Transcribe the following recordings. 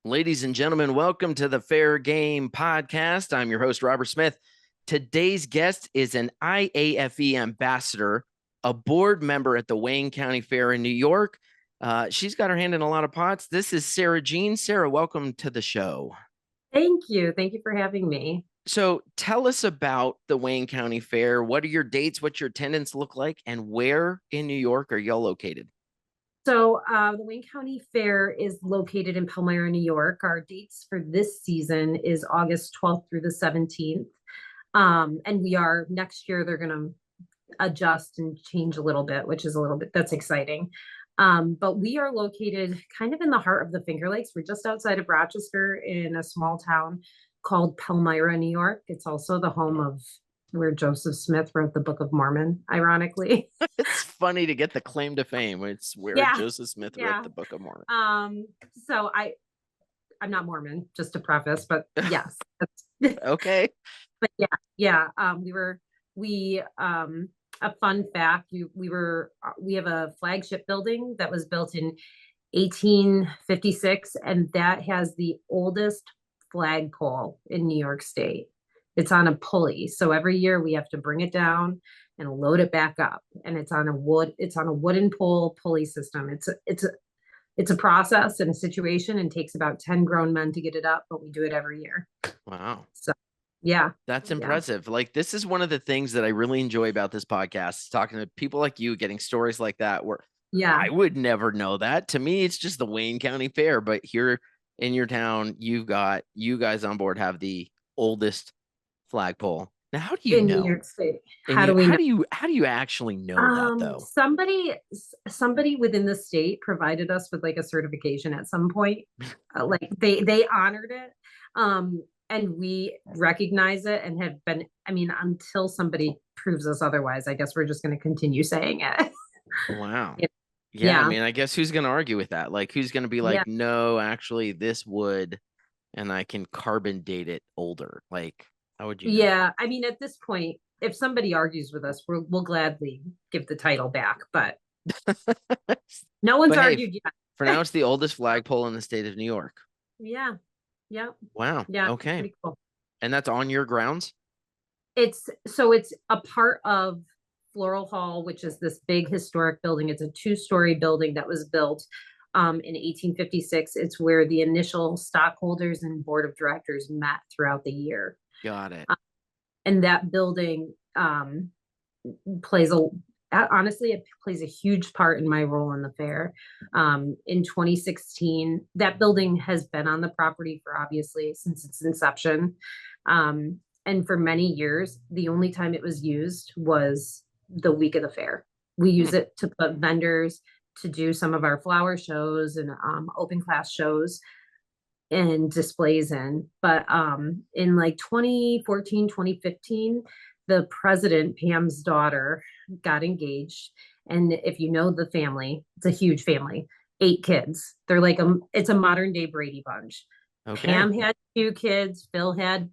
Ladies and gentlemen, welcome to the Fair Game Podcast. I'm your host, Robert Smith. Today's guest is an IAFE ambassador, a board member at the Wayne County Fair in New York. She's got her hand in a lot of pots. This is Sara Jean. Sara, welcome to the show. Thank you. Thank you for having me. So tell us about the Wayne County Fair. What are your dates? What's your attendance look like? And where in New York are y'all located? The Wayne County Fair is located in Palmyra, New York. Our dates for this season is August 12th through the 17th. And we are next year, they're going to adjust and change a little bit, which is that's exciting. But we are located kind of in the heart of the Finger Lakes. We're just outside of Rochester in a small town called Palmyra, New York. It's also the home of where Joseph Smith wrote the Book of Mormon, ironically. It's funny to get the claim to fame. It's where Yeah, Joseph Smith wrote yeah. the Book of Mormon. So I'm not Mormon, just to preface, but yes. Okay. But yeah. We a fun fact, we have a flagship building that was built in 1856, and that has the oldest flagpole in New York State. It's on a pulley. So every year we have to bring it down and load it back up. And it's on a wooden pole pulley system. It's a process and a situation, and takes about 10 grown men to get it up, but we do it every year. Wow. So yeah. That's Yeah. impressive. Like, this is one of the things that I really enjoy about this podcast, talking to people like you, getting stories like that, where Yeah. I would never know that. To me, it's just the Wayne County Fair, but here in your town, you guys on board have the oldest flagpole. Now, how do you In New know? York State. And How do we know? how do you actually know that though? Somebody within the state provided us with like a certification at some point. Like they honored it. And we recognize it and have been, I mean, until somebody proves us otherwise, I guess we're just going to continue saying it. Wow. Yeah, I Yeah. mean, I guess who's going to argue with that? Like, who's going to be Yeah. like, no, actually, this would, and I can carbon date it older. Like, how would you know? Yeah. I mean, at this point, if somebody argues with us, we'll gladly give the title back, but no one's But hey, argued for yet. now, it's the oldest flagpole in the state of New York. Yeah. Yeah. Wow. Yeah. Okay. Pretty cool. And that's on your grounds? It's a part of Floral Hall, which is this big historic building. It's a two-story building that was built in 1856. It's where the initial stockholders and board of directors met throughout the year. Got it. And that building plays a honestly, it plays a huge part in my role in the fair. In 2016, that building has been on the property for obviously since its inception. And for many years, the only time it was used was the week of the fair. We use it to put vendors, to do some of our flower shows and open class shows and displays in. But in like 2014, 2015, the president, Pam's daughter, got engaged. And if you know the family, it's a huge family, 8 kids. They're like it's a modern day Brady Bunch. Okay. Pam had 2 kids. Phil had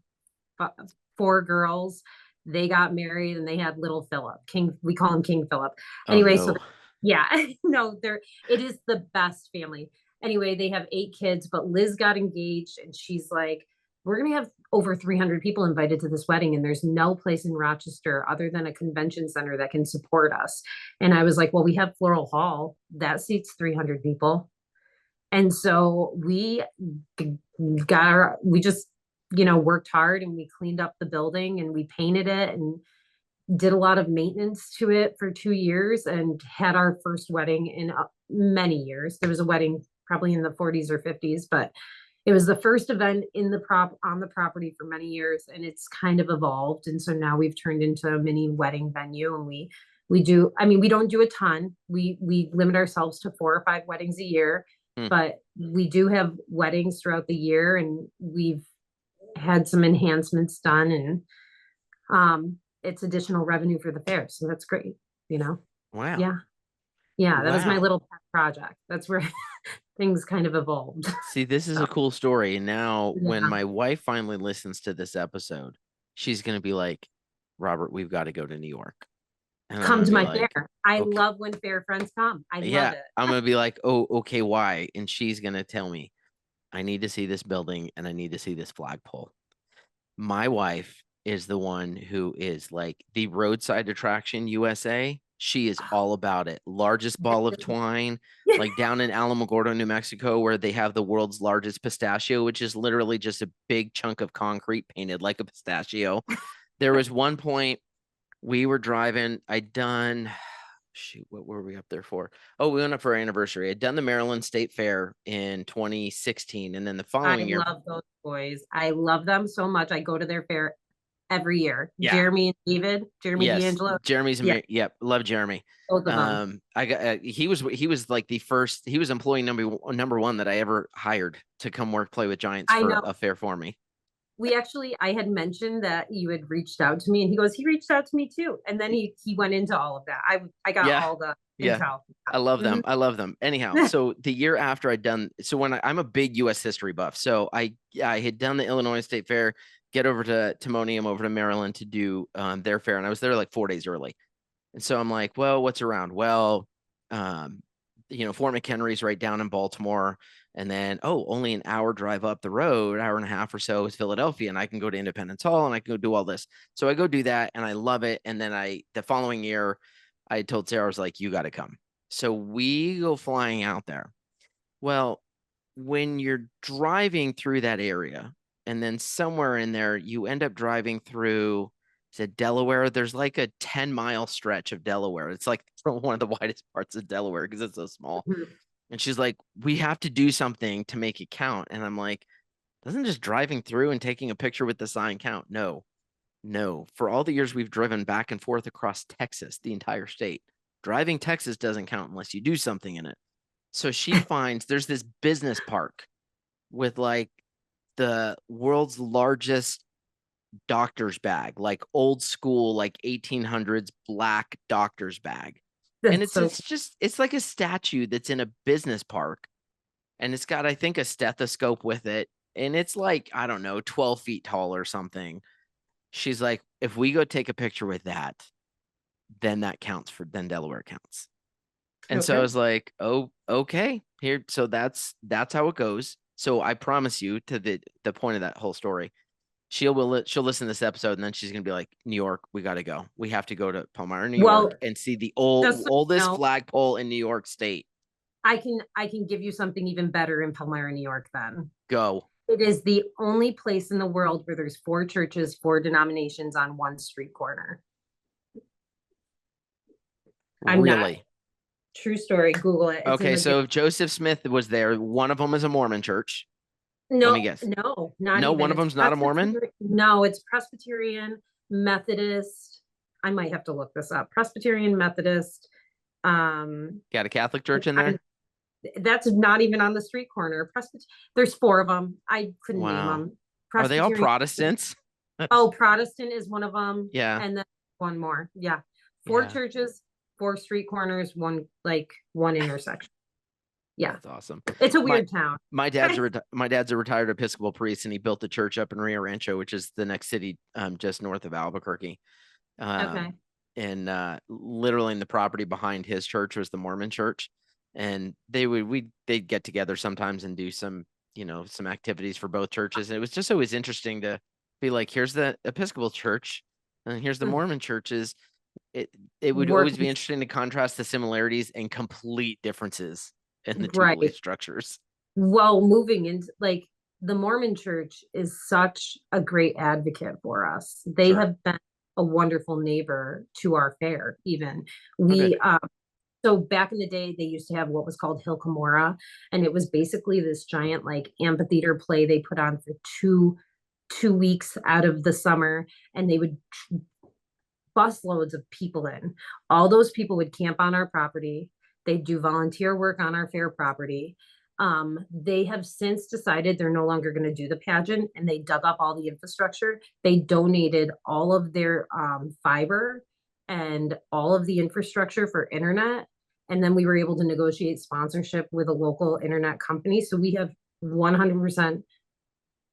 4 girls. They got married and they had little Philip. King, we call him King Philip. Oh Anyway, so no. yeah, no, it is the best family. Anyway, they have 8 kids, but Liz got engaged and she's like, we're going to have over 300 people invited to this wedding, and there's no place in Rochester other than a convention center that can support us. And I was like, well, we have Floral Hall that seats 300 people. And so we just, worked hard and we cleaned up the building and we painted it and did a lot of maintenance to it for 2 years and had our first wedding in many years. There was a wedding probably in the 40s or 50s, but it was the first event on the property for many years, and it's kind of evolved. And so now we've turned into a mini wedding venue, and we do. I mean, we don't do a ton. We limit ourselves to 4 or 5 weddings a year, Hmm. but we do have weddings throughout the year, and we've had some enhancements done, and it's additional revenue for the fair. So that's great, you know? Wow. Yeah. Yeah. That was my Wow. little pet project. That's where things kind of evolved. See, this is So a cool story. And now, when yeah. my wife finally listens to this episode, she's going to be like, Robert, we've got to go to New York. And I'm Come going to to be my like, fair. I okay. love when fair friends come. I love Yeah. it. I'm going to be like, oh, okay, why? And she's going to tell me. I need to see this building and I need to see this flagpole. My wife is the one who is like the roadside attraction USA. She is all about it. Largest ball of twine, like down in Alamogordo, New Mexico, where they have the world's largest pistachio, which is literally just a big chunk of concrete painted like a pistachio. There was one point we were driving, I'd done, shoot, what were we up there for? Oh, we went up for our anniversary. I'd done the Maryland State Fair in 2016. And then the I following year, love those boys. I love them so much. I go to their fair every year. yeah, Jeremy yes, D'Angelo. Jeremy's Yeah, yep, love Jeremy. both of them. I got he was like the first, he was employee number one that I ever hired to come work play with Giants I for know. a fair for me. I had mentioned that you had reached out to me, and he goes, he reached out to me too. And then he went into all of that. I got Yeah, all the yeah. intel. I love them. Mhm. I love them. Anyhow, so the year after I'd done, so when I'm a big U.S. history buff, so I had done the Illinois State Fair, get over to Timonium over to Maryland to do their fair, and I was there like 4 days early. And so I'm like, well, what's around? Well, um, Fort McHenry's right down in Baltimore. And then, oh, only an hour drive up the road, hour and a half or so is Philadelphia. And I can go to Independence Hall and I can go do all this. So I go do that and I love it. And then the following year, I told Sarah, I was like, you got to come. So we go flying out there. Well, when you're driving through that area, and then somewhere in there, you end up driving through, is it Delaware? There's like a 10-mile stretch of Delaware. It's like one of the widest parts of Delaware because it's so small. Mhm. And she's like, we have to do something to make it count. And I'm like, doesn't just driving through and taking a picture with the sign count? No, no. For all the years we've driven back and forth across Texas, the entire state, driving Texas doesn't count unless you do something in it. So she finds there's this business park with like the world's largest doctor's bag, like old school, like 1800s black doctor's bag. And That's it's so it's just it's like a statue that's in a business park and it's got, I think, a stethoscope with it. And it's like, I don't know, 12 feet tall or something. She's like, if we go take a picture with that, then that counts then Delaware counts. And so I okay. was like, oh, okay. Here, so that's how it goes. So I promise you, to the point of that whole story, she'll listen to this episode and then she's gonna be like, New York, we gotta go. We have to go to Palmyra, New Well, York, and see the just so you oldest know, flagpole in New York State. I can give you something even better in Palmyra, New York. Then Go. it is the only place in the world where there's four churches, four denominations on one street corner. I'm not Really? true story. Google it. It's in Okay, the so if Joseph Smith was there, one of them is a Mormon church. Let me no, guess. no, not No, one even. of It's them's not a Mormon. Presbyterian. No, it's Presbyterian, Methodist. I might have to look this up. Presbyterian, Methodist. Um, Got a Catholic church in I'm, there. that's not even on the street corner. There's four of them. I couldn't name Wow. them. Are they all Presbyterian. Protestants? Oh, Protestant is one of them, Yeah, and then one more. Yeah, four yeah. churches, four street corners, one intersection. Yeah, That's awesome. it's a My weird town. my dad's a retired Episcopal priest, and he built a church up in Rio Rancho, which is the next city just north of Albuquerque. Okay. Um, and literally in the property behind his church was the Mormon church, and they'd get together sometimes and do some activities for both churches. And it was just always interesting to be like, here's the Episcopal church, and here's the Mm. Mormon churches. It would always be Working interesting to contrast the similarities and complete differences in the two belief right. structures. Well, moving into the Mormon church is such a great advocate for us. They Sure. have been a wonderful neighbor to our fair, even. Oh, good. We so back in the day they used to have what was called Hill Cumorah, and it was basically this giant like amphitheater play they put on for two weeks out of the summer, and they would bus loads of people in. All those people would camp on our property. They'd do volunteer work on our fair property. They have since decided they're no longer going to do the pageant, and they dug up all the infrastructure. They donated all of their fiber and all of the infrastructure for internet. And then we were able to negotiate sponsorship with a local internet company. So we have 100%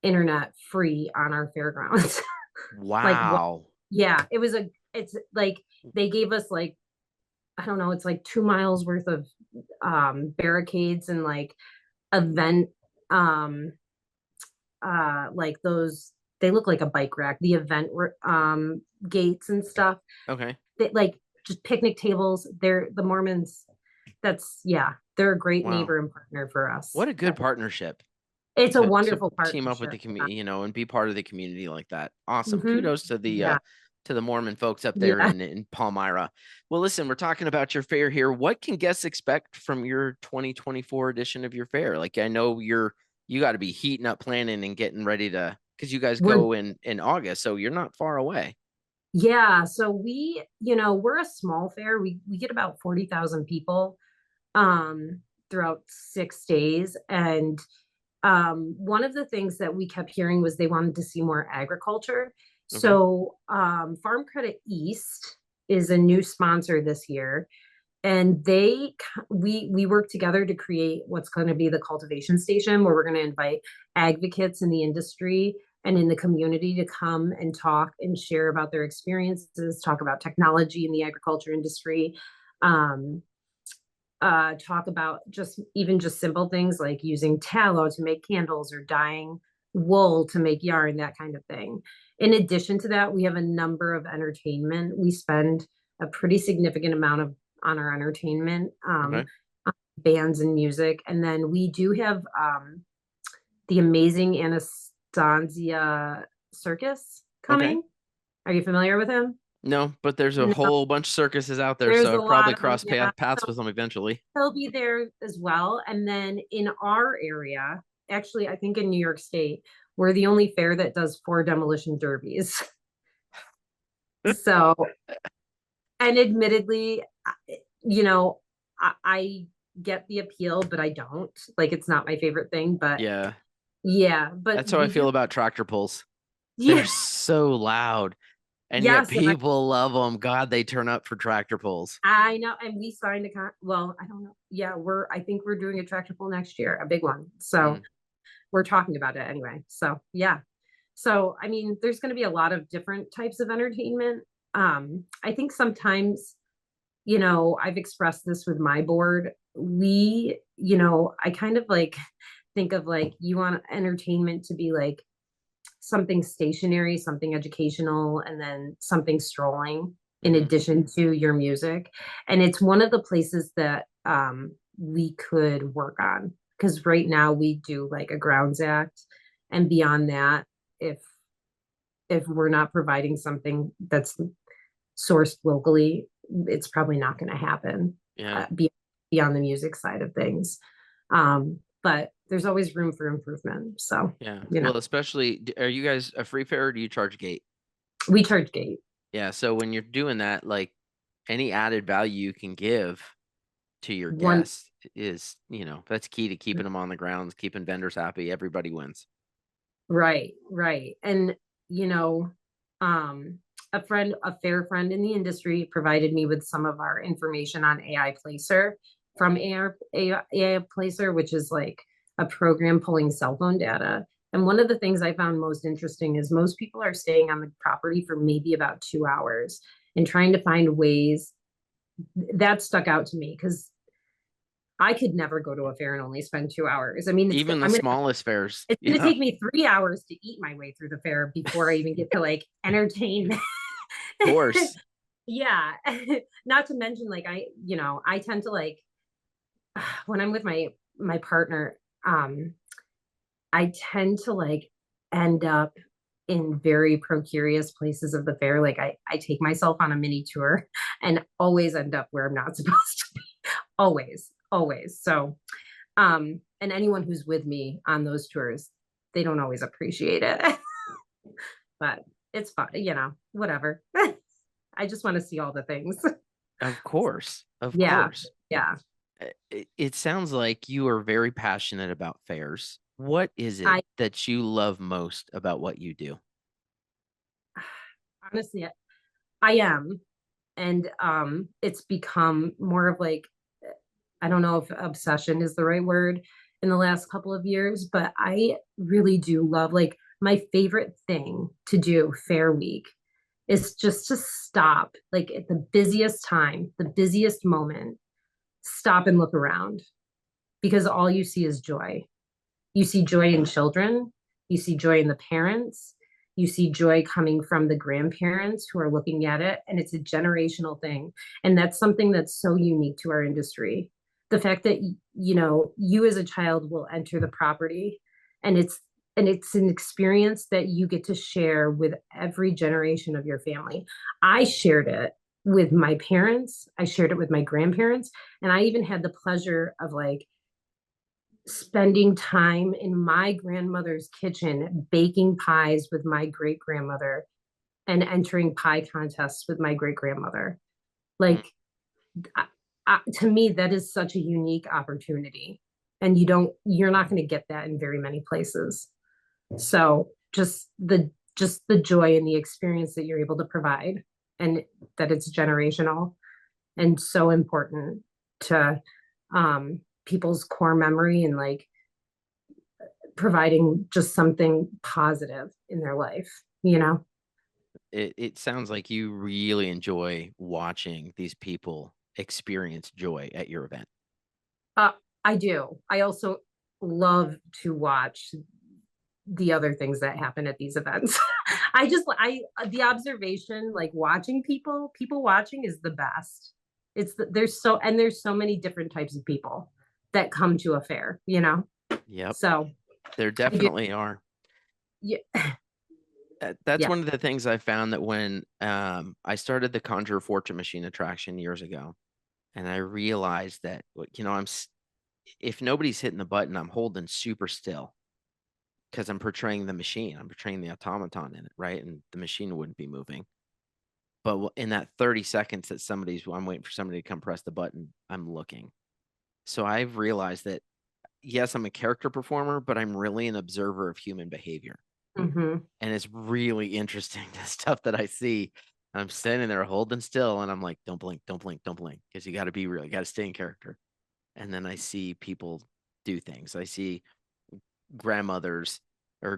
internet free on our fairgrounds. like, Wow. yeah, it's like they gave us like, I don't know, it's like 2 miles worth of barricades and like event um like those, they look like a bike rack, the gates and stuff. Okay. They, like, just picnic tables. They're the Mormons. That's, yeah, they're a great Wow. neighbor and partner for us. What a good partnership It's a to wonderful team up with partnership. the community, and be part of the community like that. Awesome. Hmm. Kudos Yeah. to the Mormon folks up there Yeah. in Palmyra. Well, listen, we're talking about your fair here. What can guests expect from your 2024 edition of your fair? Like, I know you got to be heating up planning and getting ready to, because you guys We're go in August, so you're not far away. Yeah, so we're a small fair. We get about 40,000 people um throughout 6 days, and one of the things that we kept hearing was they wanted to see more agriculture. Okay. So Farm Credit East is a new sponsor this year, and we work together to create what's going to be the cultivation station, where we're going to invite advocates in the industry and in the community to come and talk and share about their experiences, talk about technology in the agriculture industry, um, talk about just simple things like using tallow to make candles or dyeing wool to make yarn, that kind of thing. In addition to that, we have a number of entertainment. We spend a pretty significant amount of on our entertainment, Okay. bands and music. And then we do have the amazing Anastasia Circus Okay. coming. Are you familiar with him? No, but there's a No, whole bunch of circuses out there, there's so a I've probably lot of them. crossed Yeah. paths So with them eventually. he'll be there as well. And then in our area, actually, I think in New York State, we're the only fair that does 4 demolition derbies. So, and admittedly, you know, I get the appeal, but I don't. Like, it's not my favorite thing, but Yeah. yeah, but That's how I we do. feel about tractor pulls. They're Yeah. so loud, and yet Yes. And people love them. God, they turn up for tractor pulls. I know. And we signed well, I don't know. Yeah, I think we're doing a tractor pull next year, a big one. So Mm, we're talking about it anyway. So yeah. So, I mean, there's going to be a lot of different types of entertainment. I think sometimes, I've expressed this with my board. I kind of like think of like you want entertainment to be like something stationary, something educational, and then something strolling in mhm. addition to your music. And it's one of the places that we could work on, because right now we do like a grounds act. And beyond that, if we're not providing something that's sourced locally, it's probably not going to happen Yeah, beyond the music side of things. But there's always room for improvement. So, yeah. Well, especially, are you guys a free fare or do you charge gate? we charge gate. Yeah. So when you're doing that, like any added value you can give to your One guests is, that's key to keeping them on the grounds, keeping vendors happy. Everybody wins. Right, right. And you know, a fair friend in the industry provided me with some of our information on AI Placer from AI Placer, which is like a program pulling cell phone data. And one of the things I found most interesting is most people are staying on the property for maybe about 2 hours and trying to find ways that stuck out to me because I could never go to a fair and only spend 2 hours. I mean, Even the smallest fairs. it's going to Yeah. take me 3 hours to eat my way through the fair before I even get to like entertain. Of course. Yeah. Not to mention, like, I tend to like, when I'm with my partner, I tend to like end up in very procurious places of the fair. Like I take myself on a mini tour and always end up where I'm not supposed to be. Always, always. So and anyone who's with me on those tours, they don't always appreciate it. But it's fun, whatever. I just want to see all the things. Of course. Of Yeah, course. yeah. It sounds like you are very passionate about fairs. What is it I that you love most about what you do? honestly, I am, and it's become more of like, I don't know if obsession is the right word in the last couple of years, but I really do love, like, my favorite thing to do fair week is just to stop, like, at the busiest time, the busiest moment, stop and look around, because all you see is joy. You see joy in children, you see joy in the parents, you see joy coming from the grandparents who are looking at it, and it's a generational thing. And that's something that's so unique to our industry. The fact that you as a child will enter the property, and it's an experience that you get to share with every generation of your family. I shared it with my parents, I shared it with my grandparents, and I even had the pleasure of like spending time in my grandmother's kitchen baking pies with my great grandmother and entering pie contests with my great grandmother. Mm. Like, to me, that is such a unique opportunity. And you're not going to get that in very many places. So just the joy and the experience that you're able to provide, and that it's generational and so important to people's core memory, and like providing just something positive in their life. It sounds like you really enjoy watching these people experience joy at your event. Uh, I do. I also love to watch the other things that happen at these events. The observation, like watching people watching is the best. There's so many different types of people that come to a fair. Yep, So there I do, definitely are. yeah, That's yeah. one of the things I found that when I started the Conjure Fortune Machine attraction years ago, and I realized that, if nobody's hitting the button, I'm holding super still because I'm portraying the machine. I'm portraying the automaton in it, right? And the machine wouldn't be moving. But in that 30 seconds that I'm waiting for somebody to come press the button, I'm looking. So I've realized that, yes, I'm a character performer, but I'm really an observer of human behavior. Hmm. And it's really interesting, the stuff that I see. I'm standing there holding still and I'm like, don't blink, don't blink, don't blink. Because you got to be real, you got to stay in character. And then I see people do things. I see grandmothers or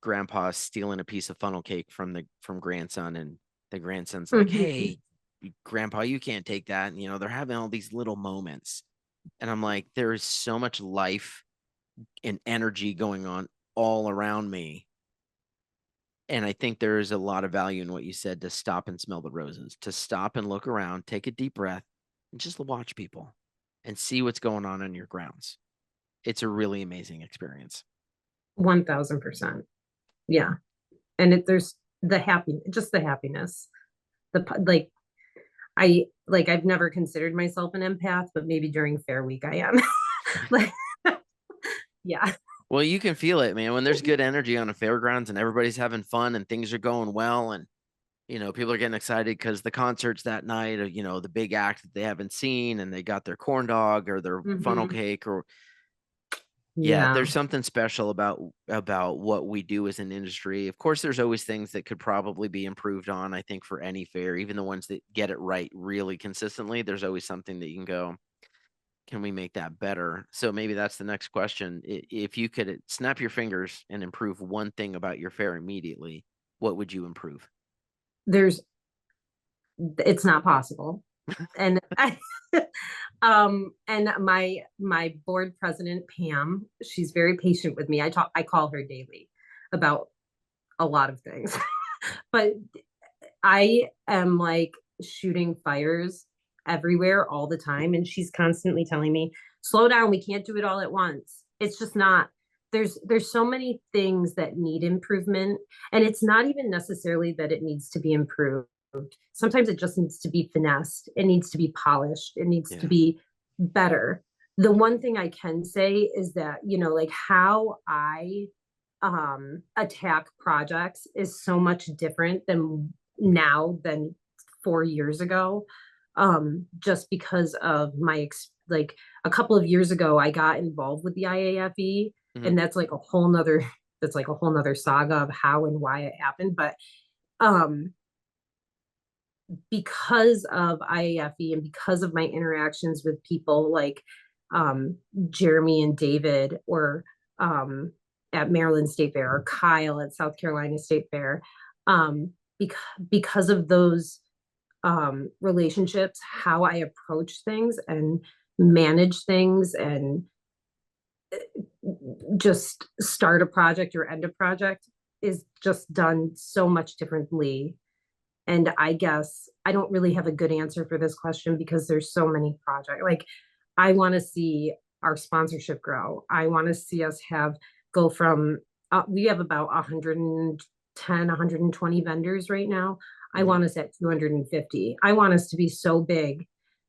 grandpa stealing a piece of funnel cake from grandson, and the grandson's like, Hmm. hey, grandpa, you can't take that. And they're having all these little moments. And I'm like, there is so much life and energy going on all around me. And I think there is a lot of value in what you said, to stop and smell the roses, to stop and look around, take a deep breath, and just watch people and see what's going on your grounds. It's a really amazing experience. 1000%. Yeah. And there's just the happiness, like I've never considered myself an empath, but maybe during fair week I am. Like, yeah. Well, you can feel it, man, when there's good energy on a fairgrounds and everybody's having fun and things are going well, and people are getting excited because the concert's that night, or the big act that they haven't seen, and they got their corn dog or their funnel Hmm. cake, or yeah, Yeah. there's something special about what we do as an industry. Of course, there's always things that could probably be improved on, I think, for any fair, even the ones that get it right really consistently. There's always something that you can go, can we make that better? So maybe that's the next question. If you could snap your fingers and improve one thing about your fair immediately, what would you improve? There's it's not possible. And and my board president Pam, she's very patient with me. I call her daily about a lot of things. But I am like shooting fires everywhere all the time, and she's constantly telling me, slow down, we can't do it all at once. It's just not. There's so many things that need improvement, and it's not even necessarily that it needs to be improved. Sometimes it just needs to be finessed, it needs to be polished, it needs to Yeah. be better. The one thing I can say is that, like how I attack projects is so much different than now than 4 years ago. Just because of like a couple of years ago I got involved with the IAFE, Mhm. and that's like a whole nother saga of how and why it happened. But um because of IAFE and because of my interactions with people like um, Jeremy and David, or um, at Maryland State Fair, or Kyle at South Carolina State Fair, because of those relationships, how I approach things and manage things, and just start a project or end a project is just done so much differently. And I guess I don't really have a good answer for this question because there's so many projects. Like, I want to see our sponsorship grow. I want to see us have go from we have about 110, 120 vendors right now. I Mhm. want us at 250. I want us to be so big,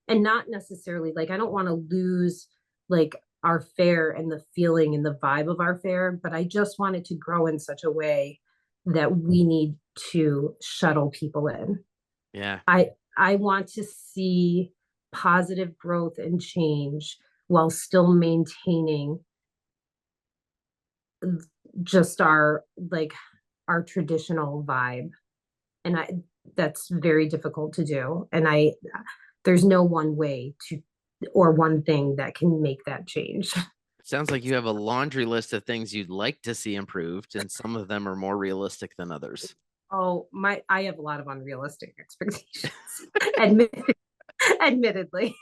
and not necessarily like I don't want to lose like our fair and the feeling and the vibe of our fair, but I just want it to grow in such a way that we need to shuttle people in. Yeah. I want to see positive growth and change while still maintaining just our like our traditional vibe. And I that's very difficult to do. And I there's no one way to or one thing that can make that change. Sounds like you have a laundry list of things you'd like to see improved, and some of them are more realistic than others. Oh, my I have a lot of unrealistic expectations. Admit, admittedly.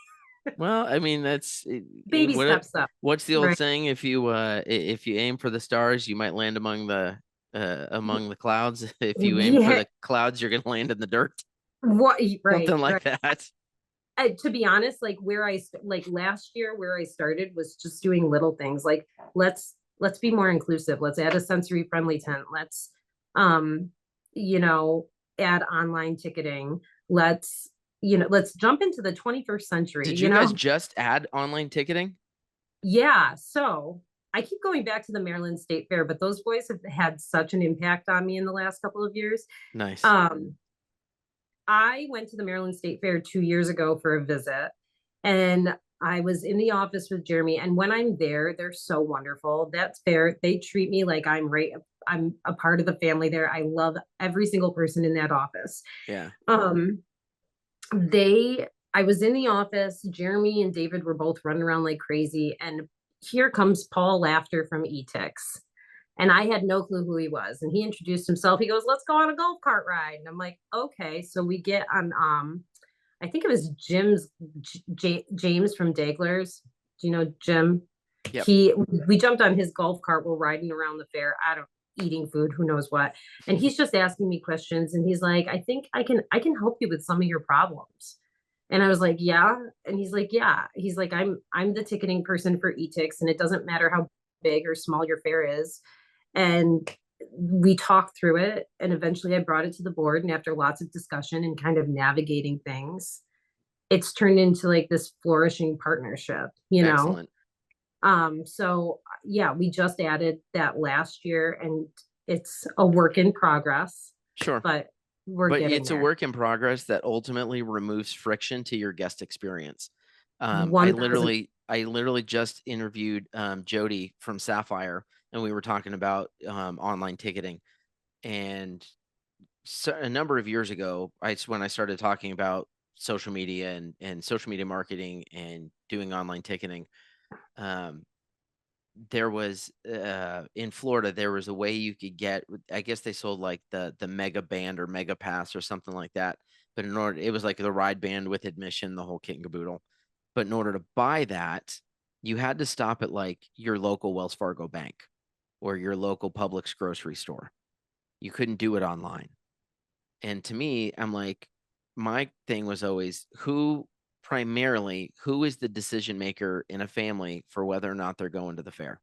Well, I mean, that's Baby steps up. what's the old Right. saying? If you aim for the stars, you might land among the clouds. If you aim for Yeah. the clouds, you're gonna land in the dirt. What right, Something like right. that. To be honest, like like last year where I started was just doing little things like let's be more inclusive. Let's add a sensory friendly tent. Let's um you know add online ticketing. Let's let's jump into the 21st century, Did you guys just add online ticketing? Yeah, so I keep going back to the Maryland State Fair, but those boys have had such an impact on me in the last couple of years. Nice. Um I went to the Maryland State Fair 2 years ago for a visit, and I was in the office with Jeremy. And when I'm there, they're so wonderful. That's fair. They treat me like I'm a part of the family there. I love every single person in that office. Yeah. Um, I was in the office. Jeremy and David were both running around like crazy, and here comes Paul Laughter from Etix. And I had no clue who he was. And he introduced himself. He goes, "Let's go on a golf cart ride." And I'm like, "Okay." So we get on I think it was James from Dagler's. Do you know Jim? Yep. He We jumped on his golf cart. We're riding around the fair. I don't eating food, who knows what. And he's just asking me questions. And he's like, "I think I can help you with some of your problems." And I was like, "Yeah." And he's like, "Yeah." He's like, I'm the ticketing person for Etix, and it doesn't matter how big or small your fair is. And we talked through it, and eventually I brought it to the board, and after lots of discussion and kind of navigating things, it's turned into like this flourishing partnership. Excellent. So yeah, we just added that last year, and it's a work in progress, Sure. but we're But getting it's a there. work in progress that ultimately removes friction to your guest experience. I 1,000. literally, I literally just interviewed Jody from Sapphire, and we were talking about online ticketing. And so a number of years ago, when I started talking about social media and social media marketing and doing online ticketing, um, there was in Florida there was a way you could get, I guess they sold like the mega band or mega pass or something like that, but in order it was like the ride band with admission, the whole kit and caboodle. But in order to buy that, you had to stop at like your local Wells Fargo bank or your local Publix grocery store. You couldn't do it online. And to me, I'm like, my thing was always who is the decision maker in a family for whether or not they're going to the fair?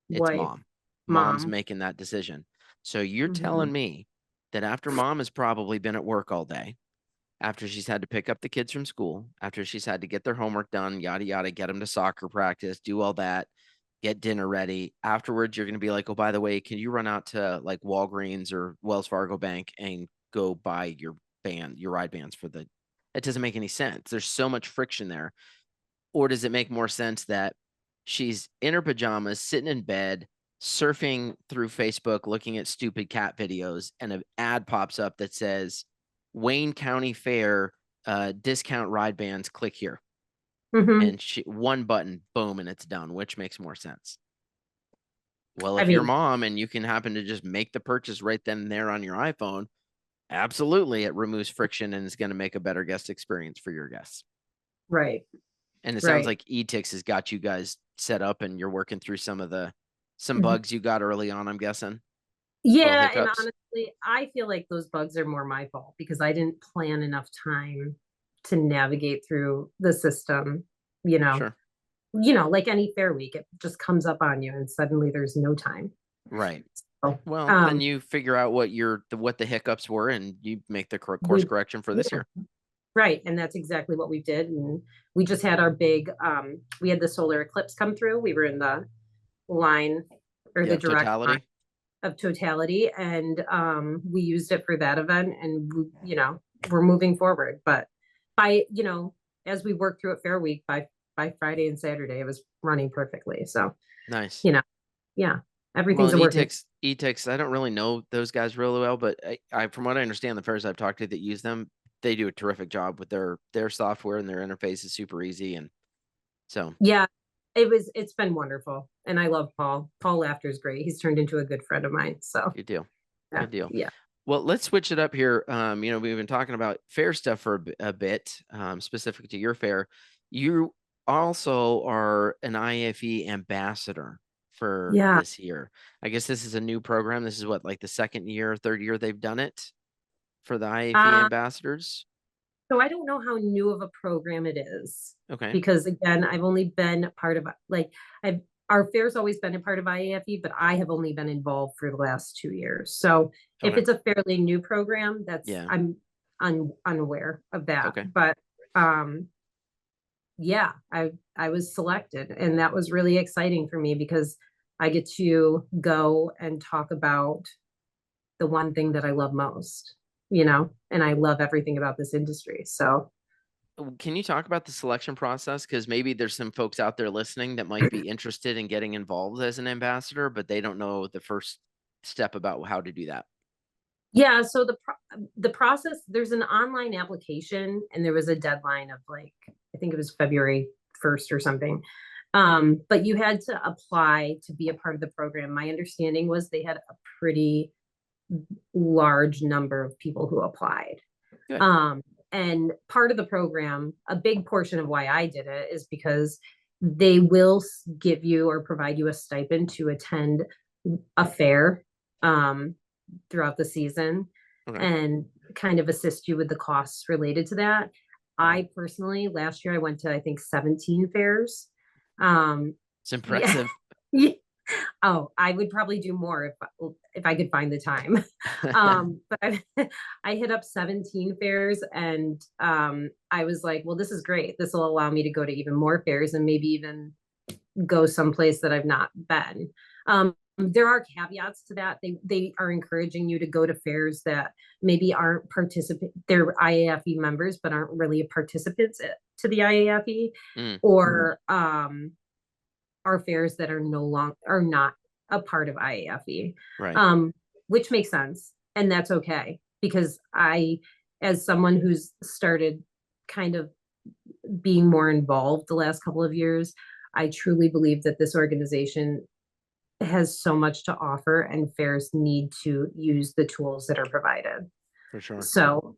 It's Wife, mom. Mom's mom. making that decision. So you're telling Mhm. me that after mom has probably been at work all day, after she's had to pick up the kids from school, after she's had to get their homework done, yada, yada, get them to soccer practice, do all that, get dinner ready. Afterwards, you're going to be like, oh, by the way, can you run out to like Walgreens or Wells Fargo Bank and go buy your ride bands for the, it doesn't make any sense. There's so much friction there. Or does it make more sense that she's in her pajamas, sitting in bed, surfing through Facebook, looking at stupid cat videos, and an ad pops up that says, Wayne County Fair discount ride bands, click here. Mhm. And one button, boom, and it's done. Which makes more sense? Well, I if you're mean, mom and you can happen to just make the purchase right then and there on your iPhone, absolutely, it removes friction and is going to make a better guest experience for your guests. right, And it sounds right. like Etix has got you guys set up and you're working through some of some bugs you got early on, I'm guessing. Little Yeah, and hiccups. honestly, I feel like those bugs are more my fault because I didn't plan enough time to navigate through the system, you know. Sure. Like any fair week, it just comes up on you and suddenly there's no time. Right. So, Well, then you figure out what the hiccups were, and you make the course we correction for this yeah, year. right, and that's exactly what we did. And we just had our big we had the solar eclipse come through. We were in the line or the Yeah, direct line totality. of totality, and we used it for that event, and we're moving forward. But by as we work through it fair week, by Friday and Saturday it was running perfectly. So Nice. you know yeah, Well, everything's a and working. e-tix, I don't really know those guys really well, but from what I understand, the fairs I've talked to that use them, they do a terrific job with their software, and their interface is super easy. And so Yeah, it's been wonderful, and I love Paul Laughter is great. He's turned into a good friend of mine. So good deal. yeah, Good deal. yeah, Well, let's switch it up here. We've been talking about fair stuff for a bit, specific to your fair. You also are an IFE ambassador for yeah. this year. I guess this is a new program. This is what, like the second year, third year they've done it for the IFE uh ambassadors. So I don't know how new of a program it is Okay. because again, I've only been part of like I've our fair's always been a part of IAFE, but I have only been involved for the last 2 years. So if Okay. it's a fairly new program, Yeah. I'm unaware of that. Okay. But yeah, I was selected, and that was really exciting for me because I get to go and talk about the one thing that I love most, and I love everything about this industry. So Can you talk about the selection process? Because maybe there's some folks out there listening that might be interested in getting involved as an ambassador, but they don't know the first step about how to do that. yeah, so the process, there's an online application, and there was a deadline of like I think it was February 1st or something. But you had to apply to be a part of the program. My understanding was they had a pretty large number of people who applied. Good. Um, and part of the program, a big portion of why I did it is because they will give you or provide you a stipend to attend a fair throughout the season Okay. and kind of assist you with the costs related to that. I personally, last year, I went to, I think, 17 fairs. It's Yeah. impressive. Oh, I would probably do more if I could find the time. But I hit up 17 fairs, and I was like, well, this is great. This will allow me to go to even more fairs and maybe even go someplace that I've not been. There are caveats to that. They are encouraging you to go to fairs that maybe aren't participant. They're IAFE members, but aren't really participants to the IAFE, Mm, or are fairs that are not a part of IAFE, right. um, which makes sense, and that's okay because as someone who's started kind of being more involved the last couple of years, I truly believe that this organization has so much to offer, and fairs need to use the tools that are provided. For sure. So,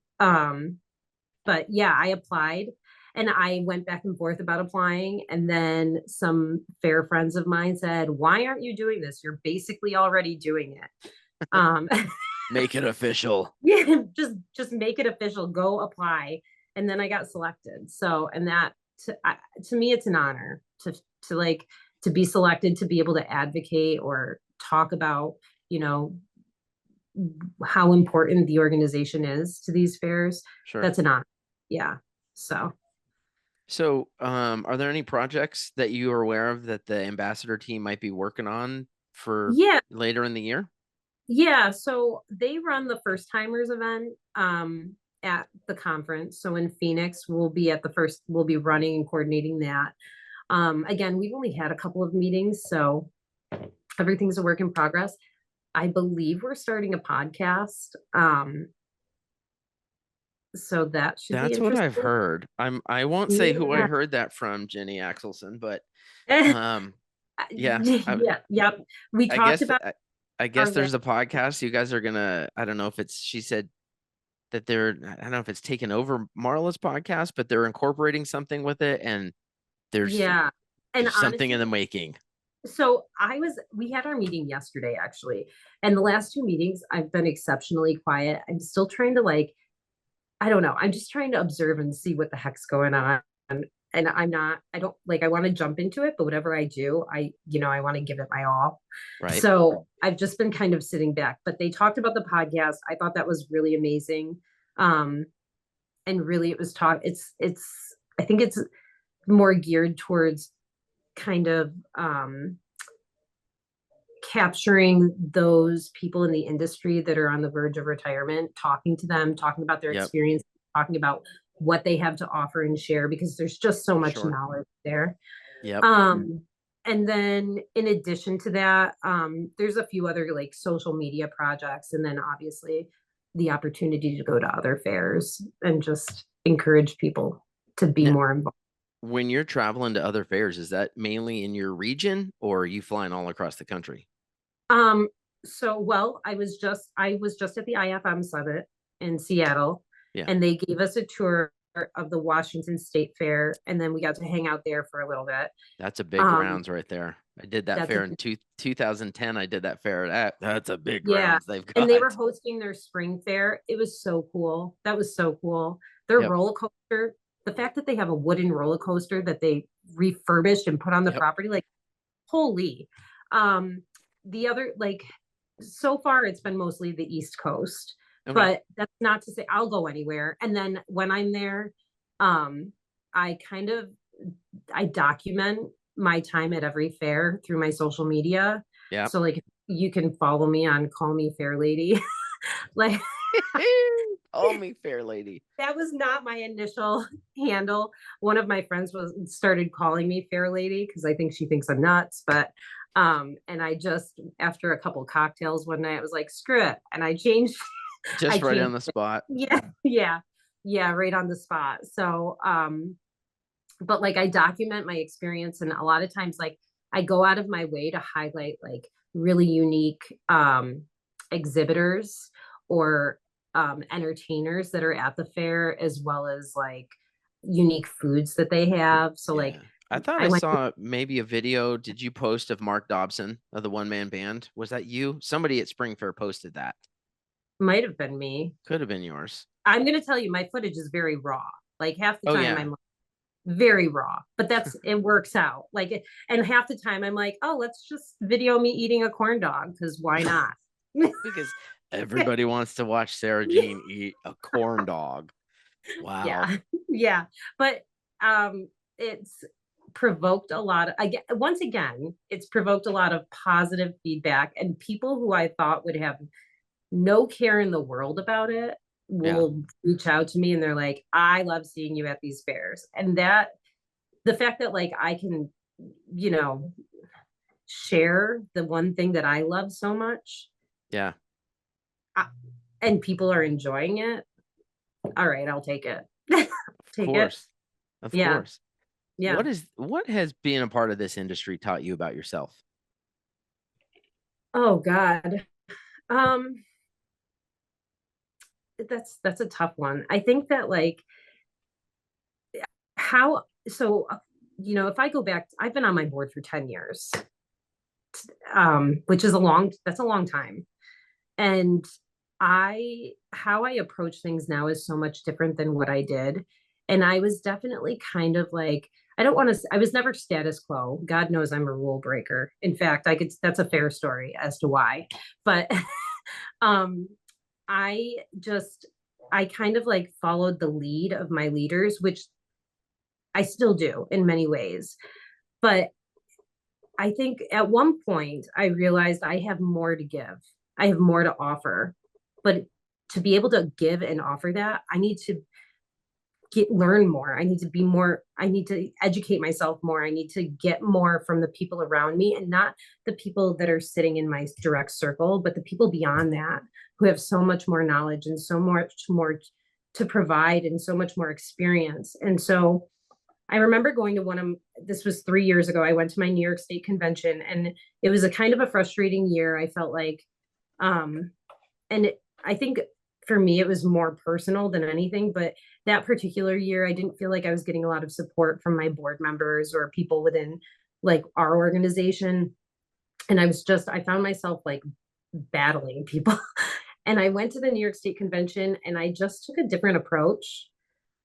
but yeah, I applied and I went back and forth about applying. And then some fair friends of mine said, why aren't you doing this? You're basically already doing it. Um, Make it official. yeah, just make it official, go apply. And then I got selected. So, and that to me, it's an honor to like to be selected, to be able to advocate or talk about, you know, how important the organization is to these fairs. Sure. That's an honor. Yeah. So So, are there any projects that you are aware of that the ambassador team might be working on for yeah, later in the year? yeah. So they run the first timers event at the conference. So in Phoenix, we'll be running and coordinating that. Again, we've only had a couple of meetings, so everything's a work in progress. I believe we're starting a podcast. So that should be That's what I've interesting. heard. I won't say who I Yeah. heard that from, Jenny Axelson, but Eh, um yeah, yeah, yep. We I talked guess about I our guess last. there's a podcast you guys are gonna, I don't know if it's, she said that I don't know if it's taken over Marla's podcast, but they're incorporating something with it, and there's Yeah. And something in honestly, the making. So we had our meeting yesterday actually. And the last two meetings, I've been exceptionally quiet. I'm still trying to I don't know. I'm just trying to observe and see what the heck's going on. And I don't I want to jump into it, but whatever I do, I want to give it my all. Right. So I've just been kind of sitting back, but they talked about the podcast. I thought that was really amazing. Um, and really it was I think it's more geared towards kind of, capturing those people in the industry that are on the verge of retirement, talking to them, talking about their Yep. experience, talking about what they have to offer and share because there's just so much Sure. knowledge there. Yep. And then in addition to that, there's a few other like social media projects, and then obviously the opportunity to go to other fairs and just encourage people to be Now, more involved. when you're traveling to other fairs, is that mainly in your region or are you flying all across the country? Um, I was just at the IFM summit in Seattle, Yeah. and they gave us a tour of the Washington State Fair, and then we got to hang out there for a little bit. That's a big Um, grounds right there. I did that that's a fair in 2010. I did that fair. That's a big Yeah, grounds they've and they were got. hosting their spring fair. It was so cool. That was so cool. Their Yep. roller coaster, the fact that they have a wooden roller coaster that they refurbished and put on the Yep. property, like holy. Um, the other so far it's been mostly the East Coast, Okay. but that's not to say I'll go anywhere. And then when I'm there, um, I kind of I document my time at every fair through my social media. Yep. So you can follow me on Call Me Fair Lady. like Call me fair lady. that was not my initial handle. One of my friends was started calling me Fair Lady because I think she thinks I'm nuts. But and I just after a couple cocktails one night, I was like, screw it. And I changed I Just right on changed the spot. yeah, yeah, yeah, right on the spot. So but I document my experience, and a lot of times I go out of my way to highlight really unique exhibitors or entertainers that are at the fair, as well as unique foods that they have. So Yeah. I thought I I went saw maybe a video. Did you post of Mark Dobson of the one man band? Was that you? Somebody at Spring Fair posted that. might have been me. Could have been yours. I'm gonna tell you, my footage is very raw. Like half the Oh time yeah. I'm very raw, but it works out. And half the time I'm like, oh, let's just video me eating a corn dog because why not? Because everybody wants to watch Sarah Jean eat a corn dog. Wow. Yeah, yeah, but it's provoked a lot of, again, once again, it's provoked a lot of positive feedback, and people who I thought would have no care in the world about it Yeah. will reach out to me and they're like, I love seeing you at these fairs. And that the fact that I can, you know, share the one thing that I love so much, Yeah. I, and people are enjoying it. All right, I'll take it. Of Take it. course. Of Yeah. course. Yeah. What has being a part of this industry taught you about yourself? Oh God. Um, that's a tough one. I think that how so if I go back, I've been on my board for 10 years, which is that's a long time. And how I approach things now is so much different than what I did. And I was definitely kind of I don't want to, I was never status quo. God knows I'm a rule breaker. In fact, that's a fair story as to why. But um, I just, I kind of followed the lead of my leaders, which I still do in many ways. But I think at one point I realized I have more to give. I have more to offer. But to be able to give and offer that, I need to learn more. I need to be more, I need to educate myself more. I need to get more from the people around me, and not the people that are sitting in my direct circle, but the people beyond that who have so much more knowledge and so much more to provide and so much more experience. And so I remember going to this was 3 years ago. I went to my New York State convention, and it was a kind of a frustrating year. I felt um, I think for me, it was more personal than anything. But that particular year, I didn't feel like I was getting a lot of support from my board members or people within like our organization. And I found myself like battling people. And I went to the New York State Convention and I just took a different approach.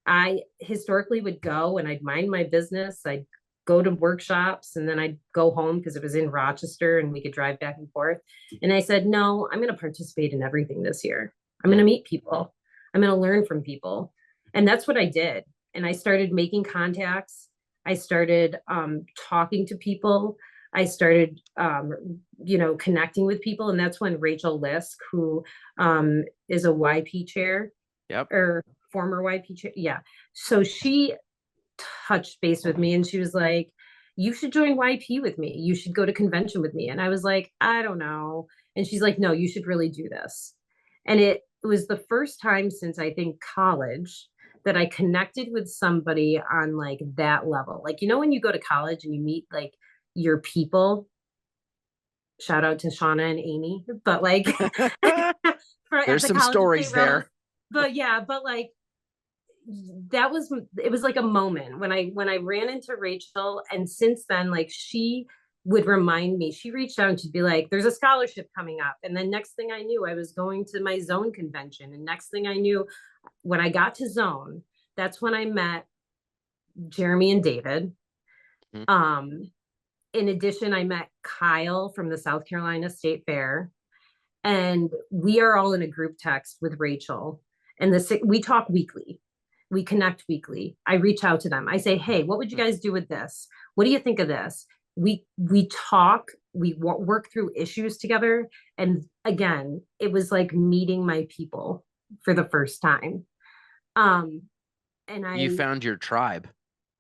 I historically would go and I'd mind my business. I'd go to workshops and then I'd go home because it was in Rochester and we could drive back and forth. And I said, no, I'm going to participate in everything this year. I'm going to meet people. I'm going to learn from people. And that's what I did. And I started making contacts. I started talking to people. I started, connecting with people. And that's when Rachel Lisk, who is a YP chair, Yep. or former YP chair. Yeah. So she touched base with me and she was like, you should join YP with me. You should go to convention with me. And I was like, I don't know. And she's like, no, you should really do this. And it was the first time since I think college that I connected with somebody on like that level. Like, when you go to college and you meet like your people, shout out to Shauna and Amy, but like at There's the some college of stories St. Rose. there. But yeah, but like it was like a moment when I ran into Rachel, and since then, like she would remind me, she reached out and she'd be like, there's a scholarship coming up. And then next thing I knew, I was going to my zone convention. And next thing I knew, when I got to zone, that's when I met Jeremy and David. Mhm. In addition, I met Kyle from the South Carolina State Fair. And we are all in a group text with Rachel. And we talk weekly. We connect weekly. I reach out to them. I say, hey, what would you guys do with this? What do you think of this? We talk, we work through issues together. And again, it was like meeting my people for the first time. Um, and You found your tribe.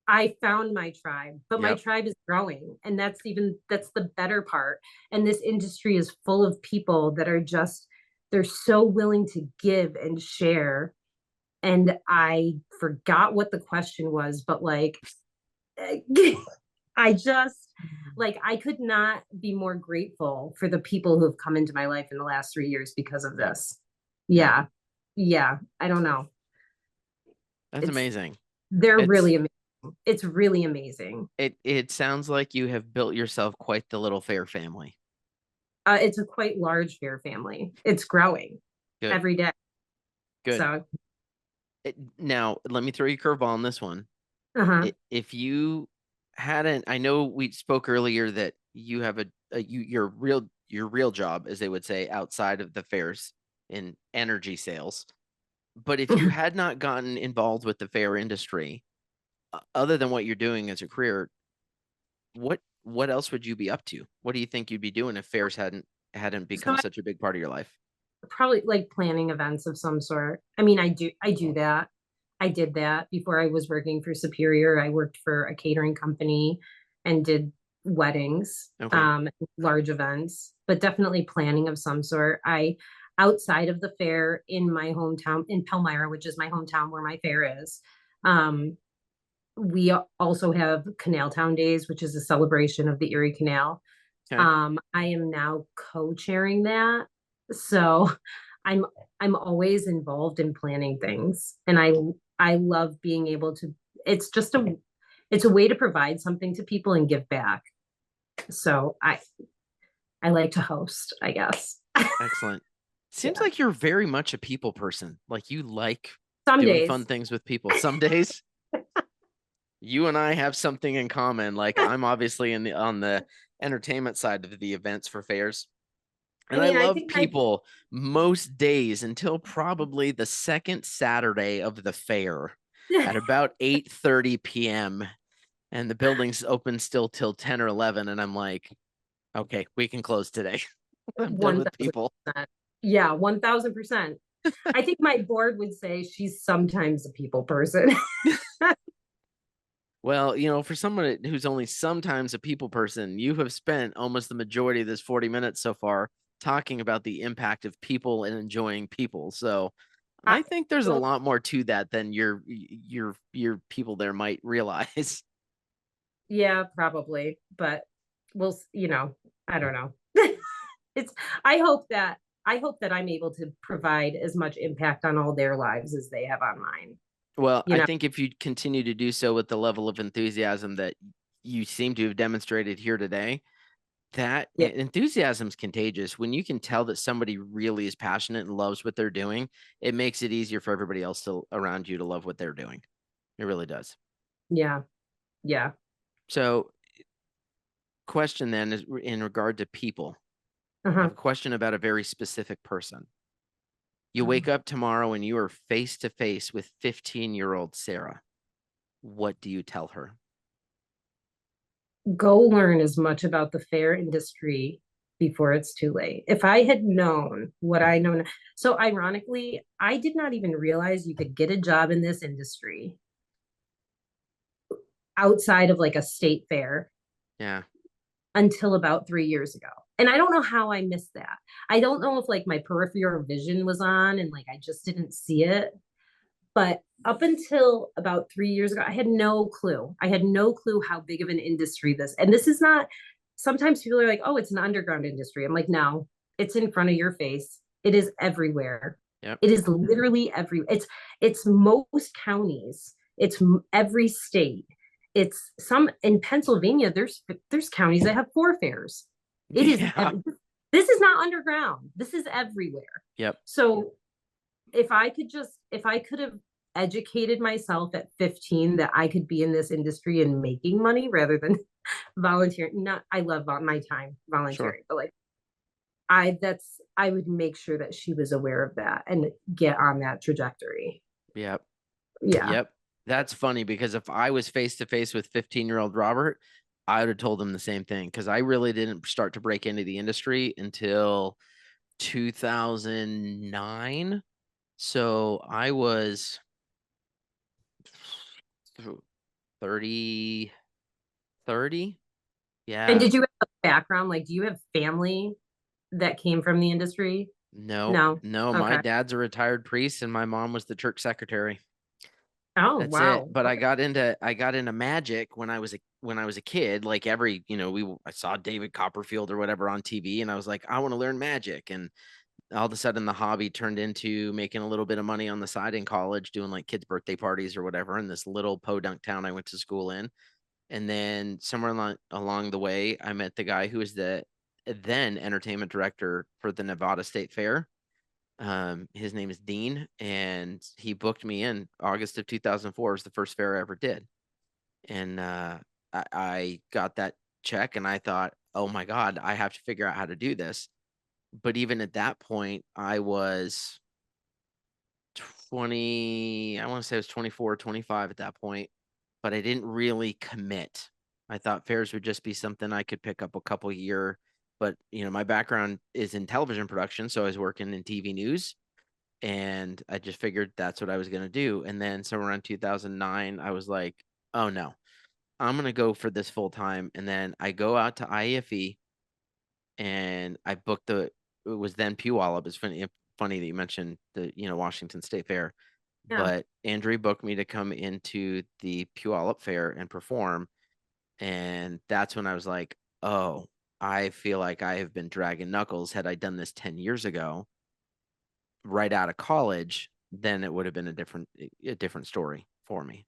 I found my tribe, but my Yep. tribe is growing. And that's the better part. And this industry is full of people that are just, they're so willing to give and share. And I forgot what the question was, but like, I just, like, I could not be more grateful for the people who have come into my life in the last 3 years because of Yep. this. Yep. Yeah. Yeah. I don't know. That's It's, amazing. they're It's really amazing. It's really amazing. it sounds like you have built yourself quite the little fair family. It's a quite large fair family. It's growing Good. every day. Good. So, Now, let me throw you a curveball on this one. uh-huh. If you hadn't, I know we spoke earlier that you have your real job, as they would say, outside of the fairs in energy sales. But if you had not gotten involved with the fair industry, other than what you're doing as a career, what else would you be up to? What do you think you'd be doing if fairs hadn't So become such a big part of your life? probably like planning events of some sort. I mean, I do that. I did that before I was working for Superior. I worked for a catering company and did weddings, Okay. large events, but definitely planning of some sort. I outside of the fair in my hometown in Palmyra, which is my hometown where my fair is. Um, we also have Canal Town Days, which is a celebration of the Erie Canal. Okay. I am now co-chairing that. So I'm I'm always involved in planning things. And I love being able to, it's just it's a way to provide something to people and give back. So I like to host, I guess. Excellent. Seems Yeah. like you're very much a people person. Like you like Some doing fun days. things with people. Some days you and I have something in common. Like I'm obviously on the entertainment side of the events for fairs. I And I mean, I love think my people most days until probably the second Saturday of the fair at about 8:30 p.m. and the building's open still till 10 or 11 and I'm like, okay, we can close today. I'm done with people. 1000%. Yeah, 1000%. I think my board would say she's sometimes a people person. Well, for someone who's only sometimes a people person, you have spent almost the majority of this 40 minutes so far talking about the impact of people and enjoying people. So I, I think there's a well, lot more to that than your people there might realize. yeah, probably, but I don't know. It's I hope that I'm able to provide as much impact on all their lives as they have on mine. Well, You I know, think if you continue to do so with the level of enthusiasm that you seem to have demonstrated here today, that Yeah. enthusiasm is contagious. When you can tell that somebody really is passionate and loves what they're doing, it makes it easier for everybody else around you to love what they're doing. It really does. Yeah. Yeah. So, question then is in regard to people. I have Uh-huh. a question about a very specific person. You wake Um, up tomorrow and you are face to face with 15-year-old Sara. What do you tell her? Go learn as much about the fair industry before it's too late. If I had known what I know now, so ironically, I did not even realize you could get a job in this industry outside of like a state fair Yeah. until about 3 years ago. And I don't know how I missed that. I don't know if like my peripheral vision was on and like I just didn't see it. But up until about 3 years ago, I had no clue. I had no clue how big of an industry this. And this is not. Sometimes people are like, "Oh, it's an underground industry." I'm like, "No, it's in front of your face. It is everywhere. Yep. It is literally every. It's most counties. It's every state. It's some in Pennsylvania. There's counties that have four fairs. It is. Yeah. This is not underground. This is everywhere. Yep. So if I could have educated myself at 15 that I could be in this industry and making money rather than volunteering. Not I love my time Sure. volunteering, but like I would make sure that she was aware of that and get on that trajectory. Yep. Yeah. Yep. That's funny because if I was face to face with 15-year-old Robert, I would have told him the same thing because I really didn't start to break into the industry until 2009. So I was 30, 30. And Yeah. did you have a background? Like, do you have family that came from the industry? No, No. no, my Okay. dad's a retired priest and my mom was the church secretary. Oh, That's it. wow. But Okay. I got into magic when I was a kid. Like every, I saw David Copperfield or whatever on TV and I was like, I want to learn magic. And all of a sudden the hobby turned into making a little bit of money on the side in college, doing like kids' birthday parties or whatever in this little podunk town I went to school in. And then somewhere along the way, I met the guy who was the then entertainment director for the Nevada State Fair. His name is Dean, and he booked me in August of 2004. Was the first fair I ever did, and I got that check, and I thought, oh my god, I have to figure out how to do this. But even at that point, I was 20. I want to say I was 24, 25 at that point, but I didn't really commit. I thought fairs would just be something I could pick up a couple year. But my background is in television production, so I was working in TV news and I just figured that's what I was going to do. And then somewhere around 2009, I was like, oh no, I'm going to go for this full time. And then I go out to IFE and I booked it was then Puyallup. It's funny that you mentioned the, Washington State Fair, Yeah. but Andrew booked me to come into the Puyallup Fair and perform. And that's when I was like, oh, I feel like I have been dragging knuckles. Had I done this 10 years ago, right out of college, then it would have been a different story for me.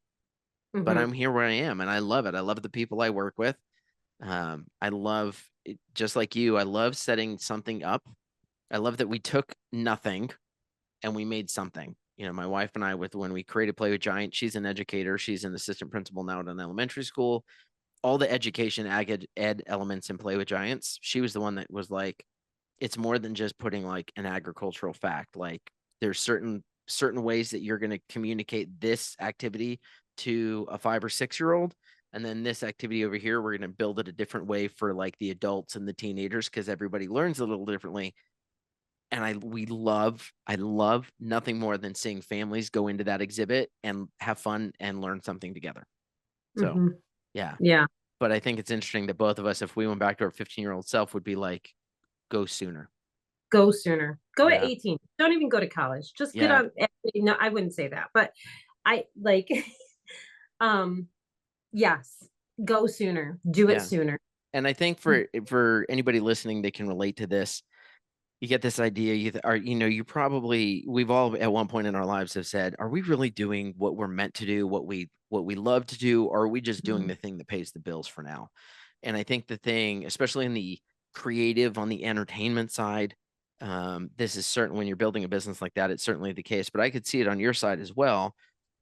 But Hmm. I'm here where I am and I love it. I love the people I work with. I love it, just like you, I love setting something up. I love that we took nothing and we made something. My wife and I, with when we created Play with Giant, she's an educator. She's an assistant principal now at an elementary school. All the education ed elements in Play with Giants, she was the one that was like, it's more than just putting like an agricultural fact. Like there's certain ways that you're going to communicate this activity to a 5 or 6 year old, and then this activity over here we're going to build it a different way for like the adults and the teenagers because everybody learns a little differently. And I love nothing more than seeing families go into that exhibit and have fun and learn something together. So Hmm. yeah, Yeah. but I think it's interesting that both of us, if we went back to our 15-year-old self, would be like, go sooner. Go sooner. Go at Yeah. 18. Don't even go to college. Just get Yeah. on. No, I wouldn't say that, but I like, um, yes, go sooner. Do it Yeah. sooner. And I think for anybody listening, they can relate to this. you get this idea you probably we've all at one point in our lives have said, are we really doing what we're meant to do, what we love to do, or are we just doing Mhm. the thing that pays the bills for now? And I think the thing, especially in the creative, on the entertainment side, this is certain when you're building a business like that, it's certainly the case, but I could see it on your side as well,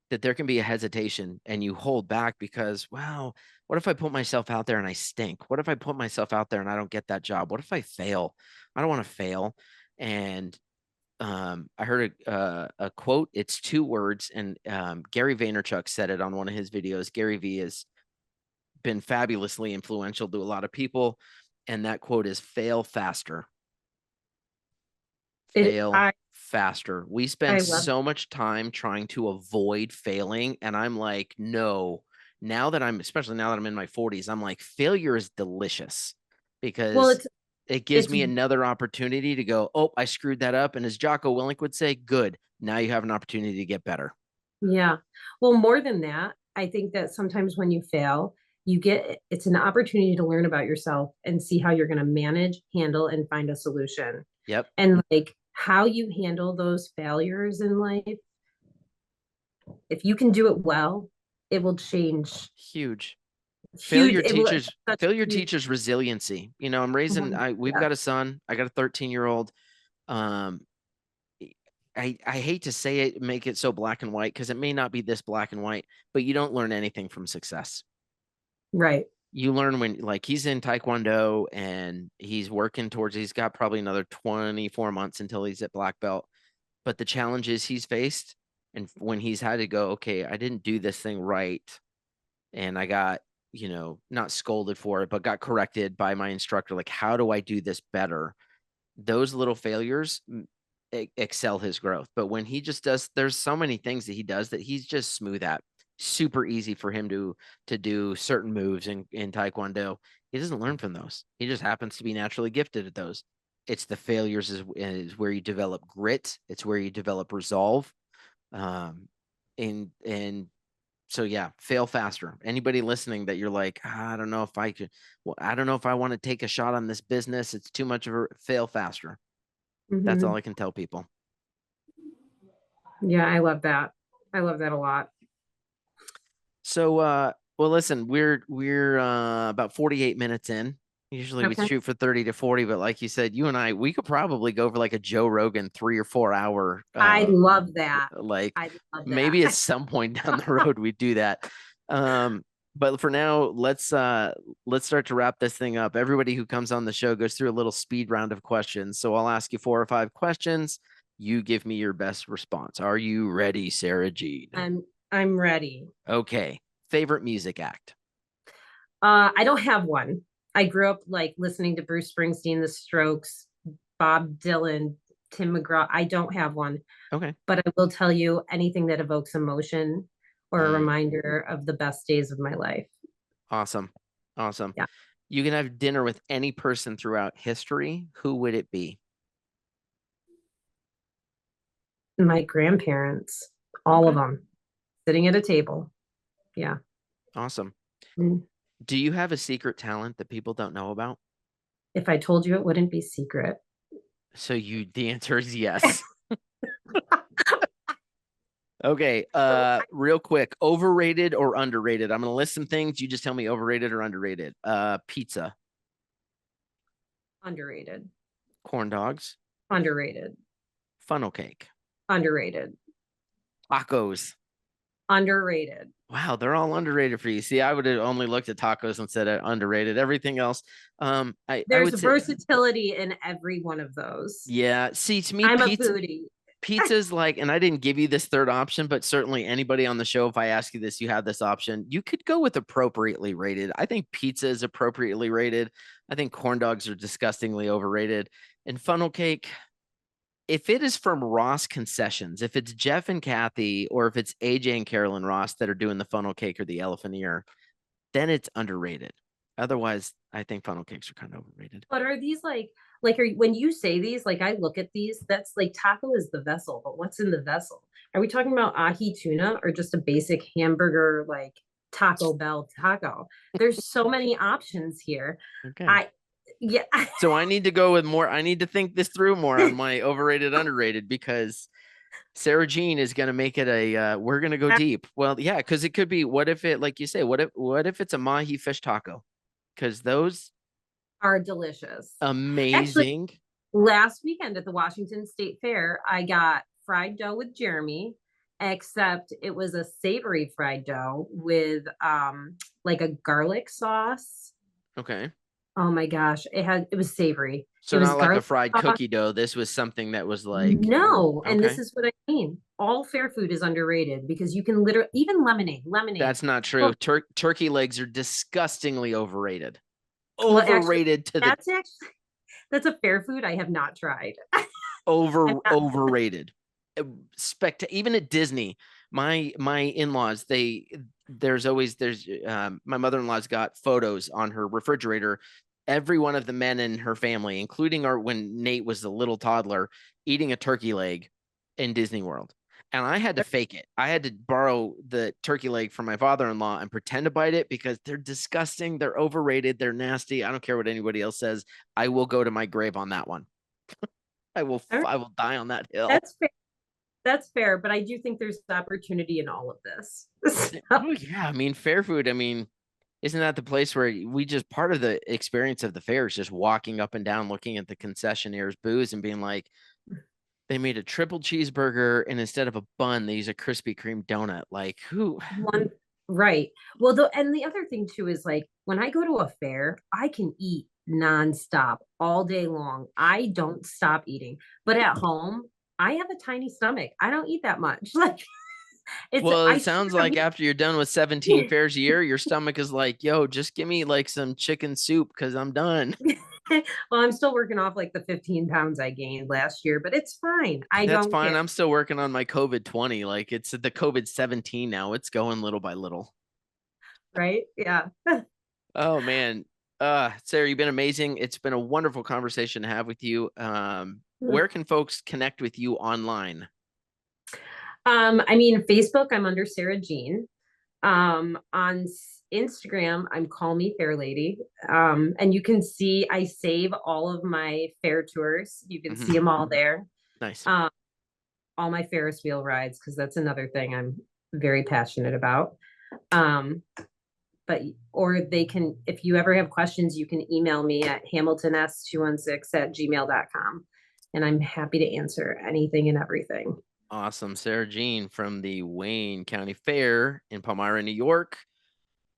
that there can be a hesitation and you hold back because, wow, what if I put myself out there and I stink? What if I put myself out there and I don't get that job? What if I fail? I don't want to fail. And I heard a quote. It's two words, and Gary Vaynerchuk said it on one of his videos. Gary V has been fabulously influential to a lot of people, and that quote is "fail faster." It, Fail I, faster. We I spend love, so much time trying to avoid failing. And I'm like, no, especially now that I'm in my 40s, I'm like, failure is delicious well, because it gives it's, me another opportunity to go, oh, I screwed that up. And as Jocko Willink would say, good. Now you have an opportunity to get better. yeah. Well, more than that, I think that sometimes when you fail, it's an opportunity to learn about yourself and see how you're going to manage, handle, and find a solution. Yep. And like how you handle those failures in life, if you can do it well, it will change Huge. huge. Failure It will teaches such failure a huge. teaches resiliency. I'm raising Mhm. I we've Yeah. got a son. I got a 13-year-old. Um, I hate to say it, make it so black and white because it may not be this black and white, but you don't learn anything from success. Right. You learn when, like, he's in Taekwondo and he's got probably another 24 months until he's at black belt. But the challenges he's faced, and when he's had to go, okay, I didn't do this thing right. And I got, not scolded for it, but got corrected by my instructor. Like, how do I do this better? Those little failures excel his growth. But when he just does, there's so many things that he does that he's just smooth at. Super easy for him to do certain moves in Taekwondo. He doesn't learn from those. He just happens to be naturally gifted at those. It's the failures is where you develop grit. It's where you develop resolve. Um, and so yeah, fail faster. Anybody listening that you're like, I don't know if I could, well, I don't know if I want to take a shot on this business. It's too much of a fail faster. That's all Hmm. I can tell people. Yeah, I love that. I love that a lot. So well listen, we're about 48 minutes in. Usually we Okay. shoot for 30 to 40, but like you said, you and I, we could probably go for like a Joe Rogan 3 or 4 hour I love that. like I love that. maybe at some point down the road we do that. Um but for now, let's start to wrap this thing up. Everybody who comes on the show goes through a little speed round of questions. So I'll ask you 4 or 5 questions. You give me your best response. Are you ready, Sarah Jean? I'm ready. Okay. Favorite music act? I don't have one. I grew up like listening to Bruce Springsteen, The Strokes, Bob Dylan, Tim McGraw. I don't have one, Okay. but I will tell you anything that evokes emotion or a Mm, reminder of the best days of my life. awesome. Awesome. Yeah. You can have dinner with any person throughout history. Who would it be? My grandparents, all of Okay. them, sitting at a table. Yeah. Awesome. Mm. Do you have a secret talent that people don't know about? If I told you, it wouldn't be secret. The answer is yes. Okay. Real quick, overrated or underrated? I'm gonna list some things. You just tell me overrated or underrated. Pizza, Underrated. corn dogs, Underrated. funnel cake, Underrated. tacos. Underrated. Wow, they're all underrated for you. See, I would have only looked at tacos and said underrated. Everything else, I There's would say, versatility in every one of those. yeah. See, to me, I'm a foodie. pizza's like, and I didn't give you this third option, but certainly anybody on the show, if I ask you this, you have this option. You could go with appropriately rated. I think pizza is appropriately rated. I think corn dogs are disgustingly overrated. And funnel cake, if it is from Ross Concessions, if it's Jeff and Kathy, or if it's AJ and Carolyn Ross that are doing the funnel cake or the elephant ear, then it's underrated. Otherwise, I think funnel cakes are kind of overrated. But are these when you say these, like I look at these, that's like taco is the vessel, but what's in the vessel? Are we talking about ahi tuna or just a basic hamburger like Taco Bell taco? There's so many options here. Okay. I Yeah. So I need to go with more. I need to think this through more on my overrated, underrated, because Sarah Jean is going to make it a, we're going to go deep. Well, yeah, because it could be, what if it, like you say, what if it's a mahi fish taco? Because those Are delicious. Actually, amazing. last weekend at the Washington State Fair, I got fried dough with Jeremy, except it was a savory fried dough with like a garlic sauce. Okay. Oh my gosh, it was savory. So It was not like a garlic fried sauce. cookie dough. This was something that was like, No, and this okay, is what I mean. All fair food is underrated because you can literally even lemonade. that's not true. Well, Turkey legs are disgustingly overrated. well, actually, Overrated to the that's actually that's a fair food I have not tried. I'm not, overrated. Even at Disney, my in-laws, there's my mother-in-law's got photos on her refrigerator. Every one of the men in her family, including when Nate was a little toddler, eating a turkey leg in Disney World. And I had to fake it. I had to borrow the turkey leg from my father-in-law and pretend to bite it because they're disgusting, they're overrated, they're nasty. I don't care what anybody else says. I will go to my grave on that one. I will die on that hill. that's fair. That's fair, but I do think there's opportunity in all of this. Oh yeah, I mean fair food. I mean, isn't that the place where we just part of the experience of the fair is just walking up and down, looking at the concessionaire's booths and being like, they made a triple cheeseburger and instead of a bun, they use a Krispy Kreme donut. Like who? One right. Well, and the other thing too is like when I go to a fair, I can eat nonstop all day long. I don't stop eating. But at home, I have a tiny stomach. I don't eat that much. Like it's Well, I it share sounds a like after you're done with 17 meal. fairs a year, your stomach is like, yo, just give me like some chicken soup because I'm done. Well, I'm still working off like the 15 pounds I gained last year, but it's fine. I That's don't fine. care. I'm still working on my COVID 20. Like it's the COVID 17 now. It's going little by little. Right? Yeah. Oh man. Sarah, you've been amazing. It's been a wonderful conversation to have with you. Where can folks connect with you online? I mean, Facebook, I'm under Sarah Jean. On Instagram, I'm Call Me Fair Lady. And you can see I save all of my fair tours. You can see Mhm. them all there. Nice. Um, all my Ferris wheel rides, because that's another thing I'm very passionate about. Um, but or they can, if you ever have questions, you can email me at hamiltons216@gmail.com. And I'm happy to answer anything and everything. Awesome. Sarah Jean from the Wayne County Fair in Palmyra, New York.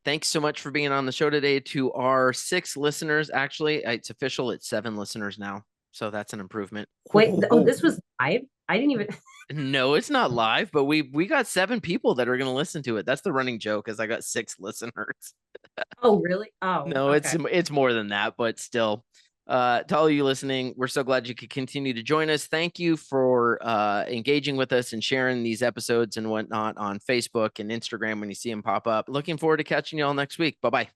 Thanks so much for being on the show today. To our 6 listeners, actually, it's official, it's 7 listeners now. So that's an improvement. Wait, oh, this was live? I didn't even. No, it's not live, but we got 7 people that are going to listen to it. That's the running joke, is I got 6 listeners. Oh, really? Oh, No, okay. it's more than that, but still. To all of you listening, we're so glad you could continue to join us. Thank you for engaging with us and sharing these episodes and whatnot on Facebook and Instagram when you see them pop up. Looking forward to catching you all next week. Bye bye.